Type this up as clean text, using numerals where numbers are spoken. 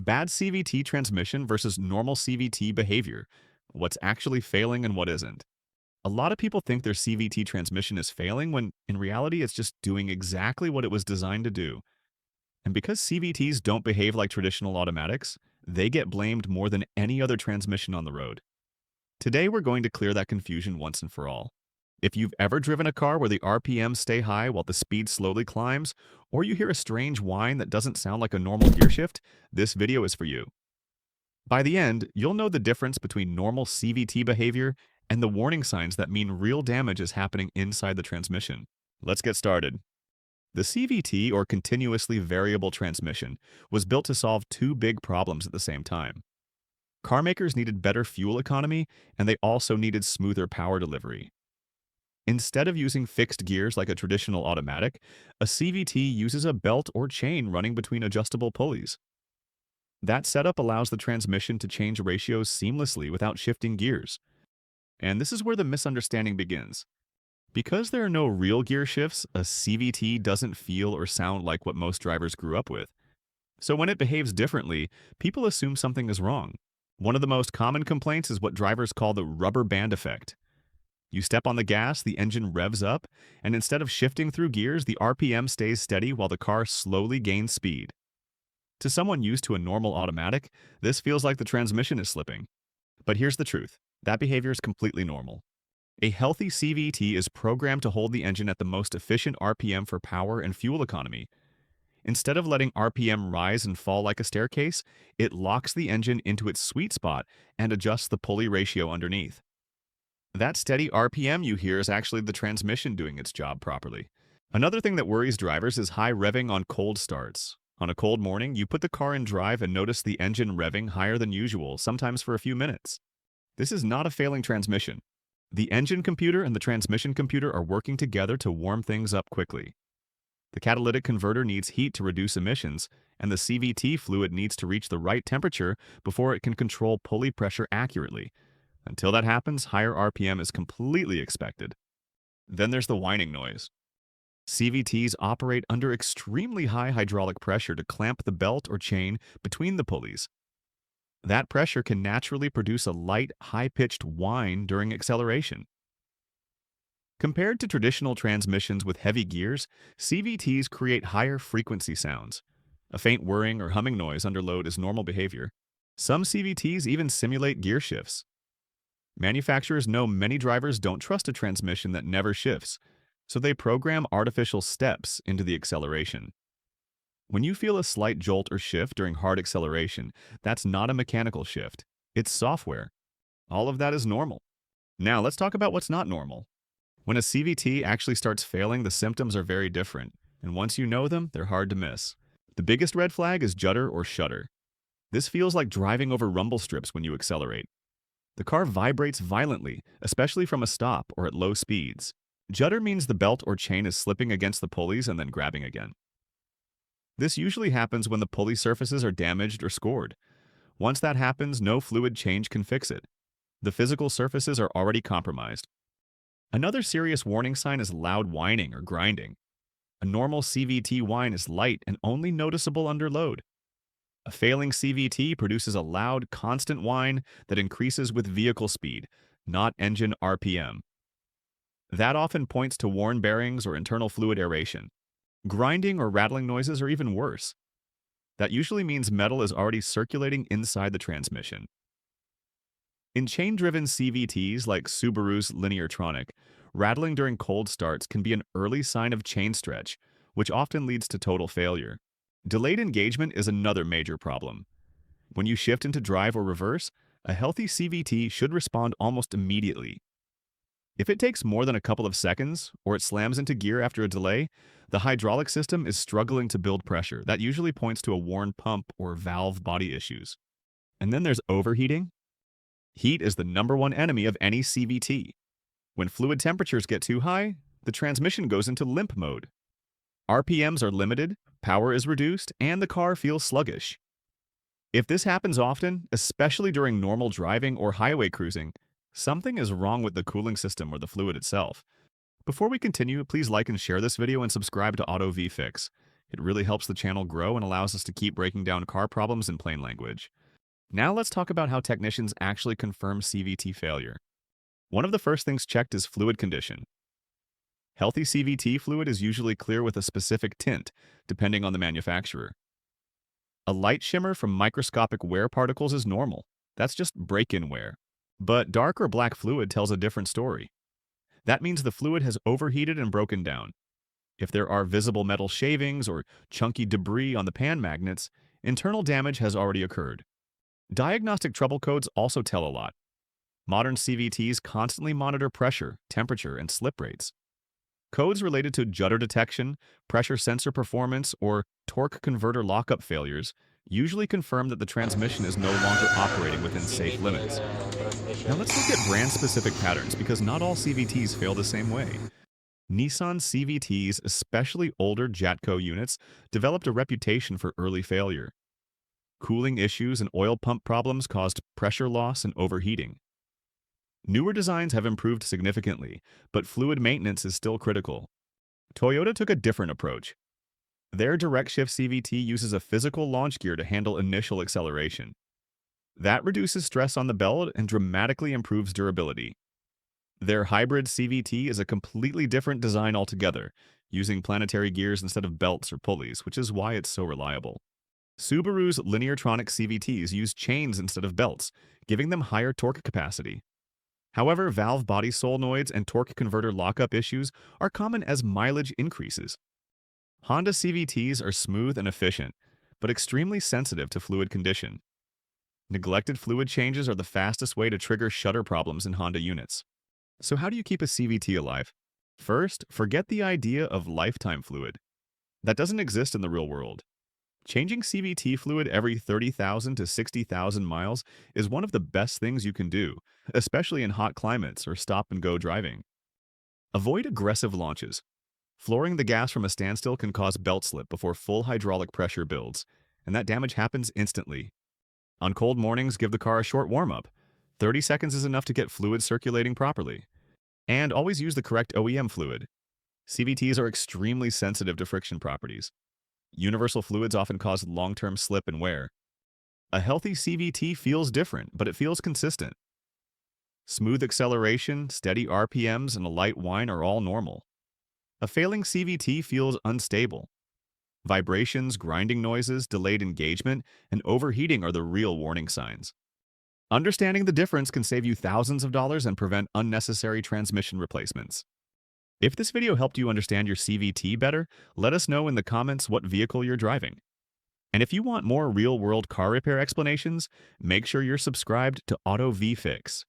Bad CVT transmission versus normal CVT behavior. What's actually failing and what isn't. A lot of people think their CVT transmission is failing when in reality it's just doing exactly what it was designed to do. And because CVTs don't behave like traditional automatics, they get blamed more than any other transmission on the road. Today we're going to clear that confusion once and for all. If you've ever driven a car where the RPMs stay high while the speed slowly climbs, or you hear a strange whine that doesn't sound like a normal gear shift, this video is for you. By the end, you'll know the difference between normal CVT behavior and the warning signs that mean real damage is happening inside the transmission. Let's get started. The CVT, or continuously variable transmission, was built to solve two big problems at the same time. Car makers needed better fuel economy, and they also needed smoother power delivery. Instead of using fixed gears like a traditional automatic, a CVT uses a belt or chain running between adjustable pulleys. That setup allows the transmission to change ratios seamlessly without shifting gears. And this is where the misunderstanding begins. Because there are no real gear shifts, a CVT doesn't feel or sound like what most drivers grew up with. So when it behaves differently, people assume something is wrong. One of the most common complaints is what drivers call the rubber band effect. You step on the gas, the engine revs up, and instead of shifting through gears, the RPM stays steady while the car slowly gains speed. To someone used to a normal automatic, this feels like the transmission is slipping. But here's the truth. That behavior is completely normal. A healthy CVT is programmed to hold the engine at the most efficient RPM for power and fuel economy. Instead of letting RPM rise and fall like a staircase, it locks the engine into its sweet spot and adjusts the pulley ratio underneath. That steady RPM you hear is actually the transmission doing its job properly. Another thing that worries drivers is high revving on cold starts. On a cold morning, you put the car in drive and notice the engine revving higher than usual, sometimes for a few minutes. This is not a failing transmission. The engine computer and the transmission computer are working together to warm things up quickly. The catalytic converter needs heat to reduce emissions, and the CVT fluid needs to reach the right temperature before it can control pulley pressure accurately. Until that happens, higher RPM is completely expected. Then there's the whining noise. CVTs operate under extremely high hydraulic pressure to clamp the belt or chain between the pulleys. That pressure can naturally produce a light, high-pitched whine during acceleration. Compared to traditional transmissions with heavy gears, CVTs create higher frequency sounds. A faint whirring or humming noise under load is normal behavior. Some CVTs even simulate gear shifts. Manufacturers know many drivers don't trust a transmission that never shifts, so they program artificial steps into the acceleration. When you feel a slight jolt or shift during hard acceleration, that's not a mechanical shift. It's software. All of that is normal. Now let's talk about what's not normal. When a CVT actually starts failing, the symptoms are very different, and once you know them, they're hard to miss. The biggest red flag is judder or shudder. This feels like driving over rumble strips when you accelerate. The car vibrates violently, especially from a stop or at low speeds. Judder means the belt or chain is slipping against the pulleys and then grabbing again. This usually happens when the pulley surfaces are damaged or scored. Once that happens, no fluid change can fix it. The physical surfaces are already compromised. Another serious warning sign is loud whining or grinding. A normal CVT whine is light and only noticeable under load. A failing CVT produces a loud, constant whine that increases with vehicle speed, not engine RPM. That often points to worn bearings or internal fluid aeration. Grinding or rattling noises are even worse. That usually means metal is already circulating inside the transmission. In chain-driven CVTs like Subaru's Lineartronic, rattling during cold starts can be an early sign of chain stretch, which often leads to total failure. Delayed engagement is another major problem. When you shift into drive or reverse, a healthy CVT should respond almost immediately. If it takes more than a couple of seconds, or it slams into gear after a delay, the hydraulic system is struggling to build pressure. That usually points to a worn pump or valve body issues. And then there's overheating. Heat is the #1 enemy of any CVT. When fluid temperatures get too high, the transmission goes into limp mode. RPMs are limited, power is reduced, and the car feels sluggish. If this happens often, especially during normal driving or highway cruising, something is wrong with the cooling system or the fluid itself. Before we continue, please like and share this video and subscribe to Auto VFix. It really helps the channel grow and allows us to keep breaking down car problems in plain language. Now let's talk about how technicians actually confirm CVT failure. One of the first things checked is fluid condition. Healthy CVT fluid is usually clear with a specific tint, depending on the manufacturer. A light shimmer from microscopic wear particles is normal. That's just break-in wear. But dark or black fluid tells a different story. That means the fluid has overheated and broken down. If there are visible metal shavings or chunky debris on the pan magnets, internal damage has already occurred. Diagnostic trouble codes also tell a lot. Modern CVTs constantly monitor pressure, temperature, and slip rates. Codes related to judder detection, pressure sensor performance, or torque converter lockup failures usually confirm that the transmission is no longer operating within safe limits. Now let's look at brand-specific patterns because not all CVTs fail the same way. Nissan CVTs, especially older Jatco units, developed a reputation for early failure. Cooling issues and oil pump problems caused pressure loss and overheating. Newer designs have improved significantly, but fluid maintenance is still critical. Toyota took a different approach. Their direct shift CVT uses a physical launch gear to handle initial acceleration. That reduces stress on the belt and dramatically improves durability. Their hybrid CVT is a completely different design altogether, using planetary gears instead of belts or pulleys, which is why it's so reliable. Subaru's Lineartronic CVTs use chains instead of belts, giving them higher torque capacity. However, valve body solenoids and torque converter lockup issues are common as mileage increases. Honda CVTs are smooth and efficient, but extremely sensitive to fluid condition. Neglected fluid changes are the fastest way to trigger shutter problems in Honda units. So how do you keep a CVT alive? First, forget the idea of lifetime fluid. That doesn't exist in the real world. Changing CVT fluid every 30,000 to 60,000 miles is one of the best things you can do, especially in hot climates or stop-and-go driving. Avoid aggressive launches. Flooring the gas from a standstill can cause belt slip before full hydraulic pressure builds, and that damage happens instantly. On cold mornings, give the car a short warm-up. 30 seconds is enough to get fluid circulating properly. And always use the correct OEM fluid. CVTs are extremely sensitive to friction properties. Universal fluids often cause long-term slip and wear. A healthy CVT feels different, but it feels consistent. Smooth acceleration, steady RPMs, and a light whine are all normal. A failing CVT feels unstable. Vibrations, grinding noises, delayed engagement, and overheating are the real warning signs. Understanding the difference can save you thousands of dollars and prevent unnecessary transmission replacements. If this video helped you understand your CVT better, let us know in the comments what vehicle you're driving. And if you want more real-world car repair explanations, make sure you're subscribed to Auto VFix.